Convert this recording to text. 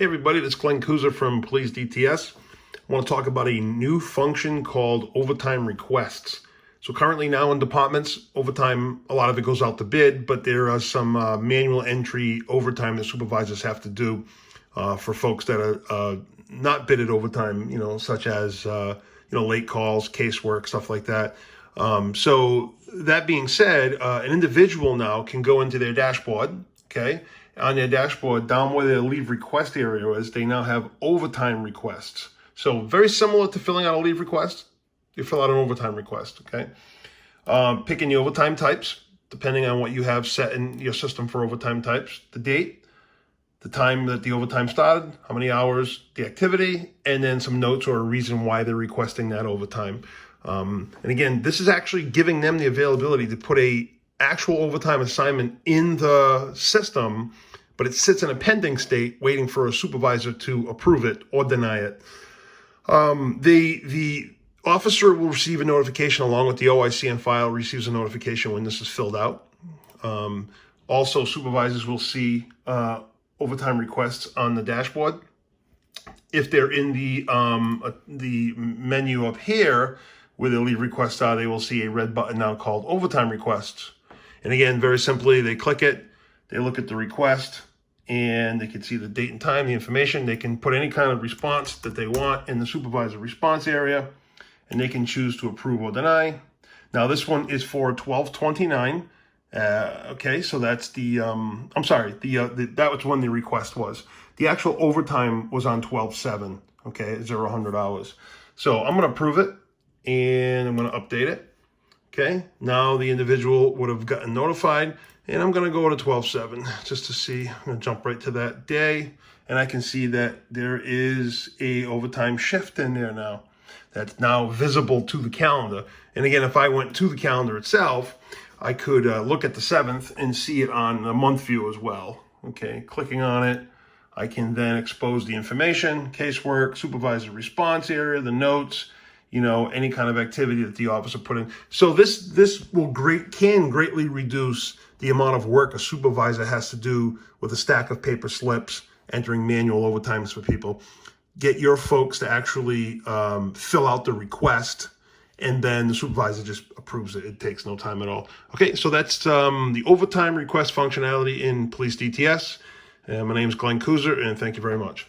Hey everybody, this is Glenn Kuzer from Police DTS. I want to talk about a new function called overtime requests. So currently now in departments, overtime, a lot of it goes out to bid, but there are some manual entry overtime that supervisors have to do for folks that are not bidded overtime, such as, late calls, casework, stuff like that. So that being said, an individual now can go into their dashboard, okay? On their dashboard, down where their leave request area is, they now have overtime requests. So very similar to filling out a leave request, you fill out an overtime request, okay? Picking the overtime types, depending on what you have set in your system for overtime types, the date, the time that the overtime started, how many hours, the activity, and then some notes or a reason why they're requesting that overtime. And again, this is actually giving them the availability to put a actual overtime assignment in the system, but it sits in a pending state waiting for a supervisor to approve it or deny it. The officer will receive a notification along with the OIC and file receives a notification when this is filled out. Also, supervisors will see overtime requests on the dashboard. If they're in the menu up here where the leave requests are, they will see a red button now called overtime requests. And again, very simply, they click it, they look at the request, and they can see the date and time, the information. They can put any kind of response that they want in the supervisor response area, and they can choose to approve or deny. Now, this one is for 12/29. Okay, so that's the, that was when the request was. The actual overtime was on 12/7, okay, 100 hours. So I'm going to approve it, and I'm going to update it. Okay, now the individual would have gotten notified, and I'm going to go to 12/7 just to see. I'm going to jump right to that day, and I can see that there is a overtime shift in there now. That's now visible to the calendar. And again, if I went to the calendar itself, I could look at the 7th and see it on the month view as well. Okay, clicking on it, I can then expose the information, casework, supervisor response area, the notes, any kind of activity that the officer put in. So this can greatly reduce the amount of work a supervisor has to do with a stack of paper slips, entering manual overtimes for people. Get your folks to actually fill out the request, and then the supervisor just approves it. It takes no time at all. Okay, so that's the overtime request functionality in Police DTS. My name is Glenn Kuzer, and thank you very much.